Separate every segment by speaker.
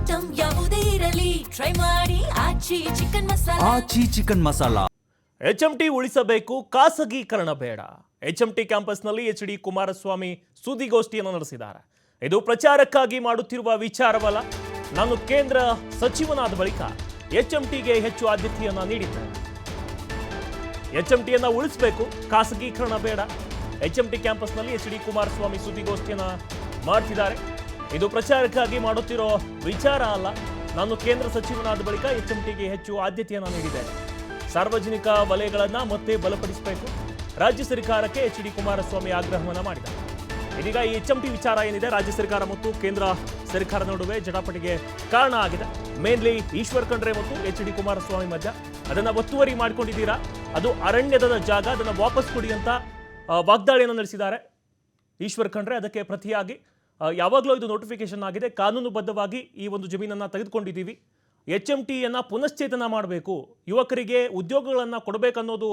Speaker 1: Item ಯಾವುದೇ ಇರಲಿ try ಮಾಡಿ ಆಚಿ ಚಿಕನ್ ಮಸಾಲಾ.
Speaker 2: HMT ಉಳಿಸಬೇಕು, ಖಾಸಗೀಕರಣ ಬೇಡ. HMT ಕ್ಯಾಂಪಸ್ನಲ್ಲಿ HD ಕುಮಾರಸ್ವಾಮಿ ಸುದ್ದಿಗೋಷ್ಠಿಯನ್ನು ನಡೆಸಿದ್ದಾರೆ. ಇದು ಪ್ರಚಾರಕ್ಕಾಗಿ ಮಾಡುತ್ತಿರುವ ವಿಚಾರವಲ್ಲ. ನಾನು ಕೇಂದ್ರ ಸಚಿವನಾದ ಬಳಿಕ HMTಗೆ ಹೆಚ್ಚು ಆದ್ಯತೆಯನ್ನು ನೀಡಿದ್ದೇನೆ. HMTಯನ್ನು ಉಳಿಸಬೇಕು, ಖಾಸಗೀಕರಣ ಬೇಡ. HMT ಕ್ಯಾಂಪಸ್ನಲ್ಲಿ HD ಕುಮಾರಸ್ವಾಮಿ ಸುದ್ದಿಗೋಷ್ಠಿಯನ್ನು ಮಾಡ್ತಿದ್ದಾರೆ. ಇದು ಪ್ರಚಾರಕ್ಕಾಗಿ ಮಾಡುತ್ತಿರೋ ವಿಚಾರ ಅಲ್ಲ. ನಾನು ಕೇಂದ್ರ ಸಚಿವನಾದ ಬಳಿಕ HMTಗೆ ಹೆಚ್ಚು ಆದ್ಯತೆಯನ್ನು ನೀಡಿದ್ದೇನೆ. ಸಾರ್ವಜನಿಕ ವಲಯಗಳನ್ನು ಮತ್ತೆ ಬಲಪಡಿಸಬೇಕು. ರಾಜ್ಯ ಸರ್ಕಾರಕ್ಕೆ HD ಕುಮಾರಸ್ವಾಮಿ ಆಗ್ರಹವನ್ನು ಮಾಡಿದ್ದಾರೆ. ಇದೀಗ ಈ HMT ವಿಚಾರ ಏನಿದೆ, ರಾಜ್ಯ ಸರ್ಕಾರ ಮತ್ತು ಕೇಂದ್ರ ಸರ್ಕಾರ ನಡುವೆ ಜಟಾಪಟಿಗೆ ಕಾರಣ ಆಗಿದೆ. ಮೇನ್ಲಿ ಈಶ್ವರ್ ಖಂಡ್ರೆ ಮತ್ತು HD ಕುಮಾರಸ್ವಾಮಿ ಮಧ್ಯ ಅದನ್ನು ಒತ್ತುವರಿ ಮಾಡಿಕೊಂಡಿದ್ದೀರಾ, ಅದು ಅರಣ್ಯದ ಜಾಗ, ಅದನ್ನು ವಾಪಸ್ ಕೊಡಿ ಅಂತ ವಾಗ್ದಾಳಿಯನ್ನು ನಡೆಸಿದ್ದಾರೆ ಈಶ್ವರ್ ಖಂಡ್ರೆ. ಅದಕ್ಕೆ ಪ್ರತಿಯಾಗಿ ಯಾವಾಗಲೂ ಇದು ನೋಟಿಫಿಕೇಶನ್ ಆಗಿದೆ, ಕಾನೂನುಬದ್ಧವಾಗಿ ಈ ಒಂದು ಜಮೀನನ್ನು ತೆಗೆದುಕೊಂಡಿದ್ದೀವಿ. HMTಯನ್ನು ಪುನಶ್ಚೇತನ ಮಾಡಬೇಕು, ಯುವಕರಿಗೆ ಉದ್ಯೋಗಗಳನ್ನು ಕೊಡಬೇಕನ್ನೋದು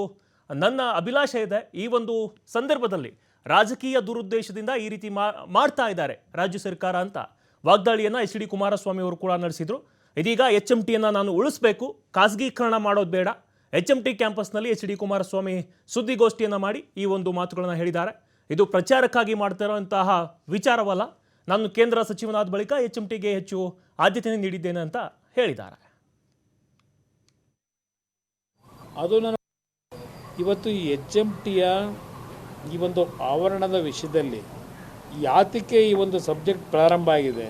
Speaker 2: ನನ್ನ ಅಭಿಲಾಷೆ ಇದೆ. ಈ ಒಂದು ಸಂದರ್ಭದಲ್ಲಿ ರಾಜಕೀಯ ದುರುದ್ದೇಶದಿಂದ ಈ ರೀತಿ ಮಾಡ್ತಾ ಇದ್ದಾರೆ ರಾಜ್ಯ ಸರ್ಕಾರ ಅಂತ ವಾಗ್ದಾಳಿಯನ್ನು HD ಕುಮಾರಸ್ವಾಮಿ ಅವರು ಕೂಡ ನಡೆಸಿದರು. ಇದೀಗ HMTಯನ್ನು ನಾನು ಉಳಿಸಬೇಕು, ಖಾಸಗೀಕರಣ ಮಾಡೋದು ಬೇಡ. HMT ಕ್ಯಾಂಪಸ್ನಲ್ಲಿ HD ಕುಮಾರಸ್ವಾಮಿ ಸುದ್ದಿಗೋಷ್ಠಿಯನ್ನು ಮಾಡಿ ಈ ಒಂದು ಮಾತುಗಳನ್ನು ಹೇಳಿದ್ದಾರೆ. ಇದು ಪ್ರಚಾರಕ್ಕಾಗಿ ಮಾಡ್ತಾ ಇರುವಂತಹ ವಿಚಾರವಲ್ಲ. ನಾನು ಕೇಂದ್ರ ಸಚಿವನಾದ ಬಳಿಕ HMTಗೆ ಹೆಚ್ಚು ಆದ್ಯತೆ ನೀಡಿದ್ದೇನೆ ಅಂತ ಹೇಳಿದ್ದಾರೆ.
Speaker 3: ಅದು ನಾನು ಇವತ್ತು ಈ HMTಯ ಈ ಒಂದು ಆವರಣದ ವಿಷಯದಲ್ಲಿ ಯಾತಕ್ಕೆ ಈ ಒಂದು ಸಬ್ಜೆಕ್ಟ್ ಪ್ರಾರಂಭ ಆಗಿದೆ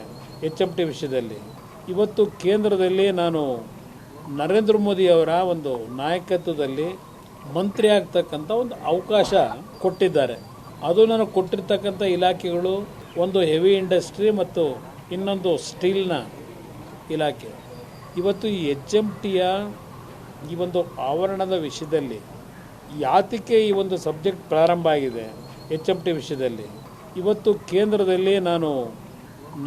Speaker 3: HMT ವಿಷಯದಲ್ಲಿ, ಇವತ್ತು ಕೇಂದ್ರದಲ್ಲಿ ನಾನು ನರೇಂದ್ರ ಮೋದಿ ಅವರ ಒಂದು ನಾಯಕತ್ವದಲ್ಲಿ ಮಂತ್ರಿ ಆಗ್ತಕ್ಕಂಥ ಒಂದು ಅವಕಾಶ ಕೊಟ್ಟಿದ್ದಾರೆ. ಅದು ನನಗೆ ಕೊಟ್ಟಿರ್ತಕ್ಕಂಥ ಇಲಾಖೆಗಳು ಒಂದು ಹೆವಿ ಇಂಡಸ್ಟ್ರಿ ಮತ್ತು ಇನ್ನೊಂದು ಸ್ಟೀಲ್ನ ಇಲಾಖೆ. ಇವತ್ತು ಈ HMTಯ ಈ ಒಂದು ಆವರಣದ ವಿಷಯದಲ್ಲಿ ಯಾತಕ್ಕೆ ಈ ಒಂದು ಸಬ್ಜೆಕ್ಟ್ ಪ್ರಾರಂಭ ಆಗಿದೆ HMT ವಿಷಯದಲ್ಲಿ, ಇವತ್ತು ಕೇಂದ್ರದಲ್ಲಿ ನಾನು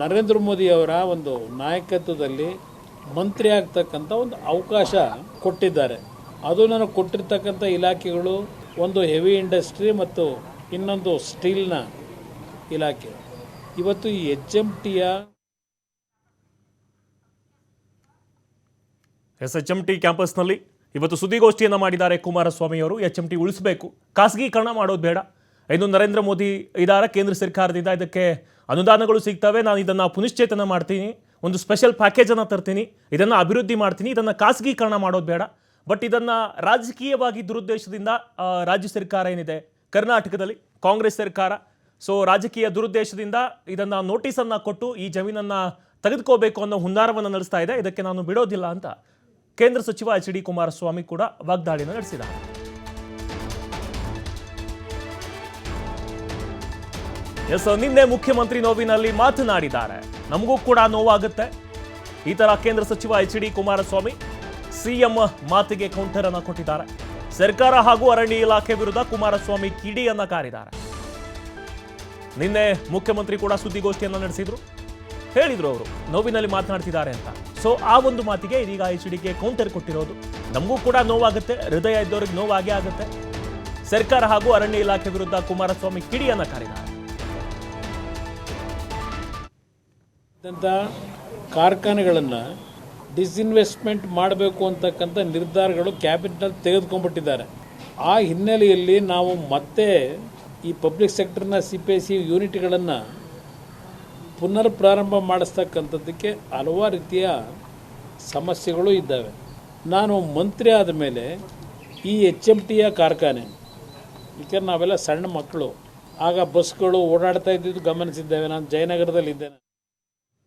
Speaker 3: ನರೇಂದ್ರ ಮೋದಿ ಅವರ ಒಂದು ನಾಯಕತ್ವದಲ್ಲಿ ಮಂತ್ರಿ ಆಗ್ತಕ್ಕಂಥ ಒಂದು ಅವಕಾಶ ಕೊಟ್ಟಿದ್ದಾರೆ. ಅದು ನನಗೆ ಕೊಟ್ಟಿರ್ತಕ್ಕಂಥ ಇಲಾಖೆಗಳು ಒಂದು ಹೆವಿ ಇಂಡಸ್ಟ್ರಿ ಮತ್ತು ಇನ್ನೊಂದು ಸ್ಟೀಲ್ನ ಇಲಾಖೆ. ಇವತ್ತು ಈ HMTಯ
Speaker 2: HMT ಕ್ಯಾಂಪಸ್ನಲ್ಲಿ ಇವತ್ತು ಸುದ್ದಿಗೋಷ್ಠಿಯನ್ನು ಮಾಡಿದ್ದಾರೆ ಕುಮಾರಸ್ವಾಮಿ ಅವರು. HMT ಉಳಿಸಬೇಕು, ಖಾಸಗೀಕರಣ ಮಾಡೋದು ಬೇಡ. ಇನ್ನು ನರೇಂದ್ರ ಮೋದಿ ಇದ್ದಾರೆ ಕೇಂದ್ರ ಸರ್ಕಾರದಿಂದ, ಇದಕ್ಕೆ ಅನುದಾನಗಳು ಸಿಗ್ತವೆ, ನಾನು ಇದನ್ನು ಪುನಶ್ಚೇತನ ಮಾಡ್ತೀನಿ, ಒಂದು ಸ್ಪೆಷಲ್ ಪ್ಯಾಕೇಜನ್ನು ತರ್ತೀನಿ, ಇದನ್ನು ಅಭಿವೃದ್ಧಿ ಮಾಡ್ತೀನಿ, ಇದನ್ನು ಖಾಸಗೀಕರಣ ಮಾಡೋದು ಬೇಡ. ಬಟ್ ಇದನ್ನು ರಾಜಕೀಯವಾಗಿ ದುರುದ್ದೇಶದಿಂದ ರಾಜ್ಯ ಸರ್ಕಾರ ಏನಿದೆ ಕರ್ನಾಟಕದಲ್ಲಿ ಕಾಂಗ್ರೆಸ್ ಸರ್ಕಾರ, ಸೊ ರಾಜಕೀಯ ದುರುದ್ದೇಶದಿಂದ ಇದನ್ನು ನೋಟಿಸನ್ನು ಕೊಟ್ಟು ಈ ಜಮೀನನ್ನು ತೆಗೆದುಕೋಬೇಕು ಅನ್ನೋ ಹುನ್ನಾರವನ್ನು ನಡೆಸ್ತಾ ಇದೆ. ಇದಕ್ಕೆ ನಾನು ಬಿಡೋದಿಲ್ಲ ಅಂತ ಕೇಂದ್ರ ಸಚಿವ HD ಕುಮಾರಸ್ವಾಮಿ ಕೂಡ ವಾಗ್ದಾಳಿಯನ್ನು ನಡೆಸಿದ್ದಾರೆ. ನಿನ್ನೆ ಮುಖ್ಯಮಂತ್ರಿ ನೋವಿನಲ್ಲಿ ಮಾತನಾಡಿದ್ದಾರೆ. ನಮಗೂ ಕೂಡ ನೋವಾಗುತ್ತೆ. ಈ ತರ ಕೇಂದ್ರ ಸಚಿವ HD ಕುಮಾರಸ್ವಾಮಿ CM ಮಾತಿಗೆ ಕೌಂಟರ್ ಅನ್ನು ಕೊಟ್ಟಿದ್ದಾರೆ. ಸರ್ಕಾರ ಹಾಗೂ ಅರಣ್ಯ ಇಲಾಖೆ ವಿರುದ್ಧ ಕುಮಾರಸ್ವಾಮಿ ಕಿಡಿಯನ್ನ ಕಾರಿದ್ದಾರೆ. ನಿನ್ನೆ ಮುಖ್ಯಮಂತ್ರಿ ಕೂಡ ಸುದ್ದಿಗೋಷ್ಠಿಯನ್ನು ನಡೆಸಿದ್ರು, ಹೇಳಿದ್ರು ಅವರು ನೋವಿನಲ್ಲಿ ಮಾತನಾಡ್ತಿದ್ದಾರೆ ಅಂತ. ಸೊ ಆ ಒಂದು ಮಾತಿಗೆ ಇದೀಗ HDಗೆ ಕೌಂಟರ್ ಕೊಟ್ಟಿರೋದು. ನಮಗೂ ಕೂಡ ನೋವಾಗುತ್ತೆ, ಹೃದಯ ಇದ್ದವ್ರಿಗೆ ನೋವಾಗೇ ಆಗುತ್ತೆ. ಸರ್ಕಾರ ಹಾಗೂ ಅರಣ್ಯ ಇಲಾಖೆ ವಿರುದ್ಧ ಕುಮಾರಸ್ವಾಮಿ ಕಿಡಿಯನ್ನ ಕಾರಿದ್ದಾರೆ.
Speaker 3: ಕಾರ್ಖಾನೆಗಳನ್ನು ಡಿಸ್ಇನ್ವೆಸ್ಟ್ಮೆಂಟ್ ಮಾಡಬೇಕು ಅಂತಕ್ಕಂಥ ನಿರ್ಧಾರಗಳು ಕ್ಯಾಬಿನೆಟ್ನಲ್ಲಿ ತೆಗೆದುಕೊಂಡ್ಬಿಟ್ಟಿದ್ದಾರೆ. ಆ ಹಿನ್ನೆಲೆಯಲ್ಲಿ ನಾವು ಮತ್ತೆ ಈ ಪಬ್ಲಿಕ್ ಸೆಕ್ಟರ್ನ CPSE ಯೂನಿಟ್ಗಳನ್ನು ಪುನರ್ ಪ್ರಾರಂಭ ಮಾಡಿಸ್ತಕ್ಕಂಥದ್ದಕ್ಕೆ ಹಲವಾರು ರೀತಿಯ ಸಮಸ್ಯೆಗಳು ಇದ್ದಾವೆ. ನಾನು ಮಂತ್ರಿ ಆದ ಮೇಲೆ ಈ HMTಯ ಕಾರ್ಖಾನೆ, ಯಾಕೆಂದ್ರೆ ನಾವೆಲ್ಲ ಸಣ್ಣ ಮಕ್ಕಳು, ಆಗ ಬಸ್ಗಳು ಓಡಾಡ್ತಾ ಇದ್ದಿದ್ದು ಗಮನಿಸಿದ್ದೇವೆ. ನಾನು ಜಯನಗರದಲ್ಲಿದ್ದೇನೆ.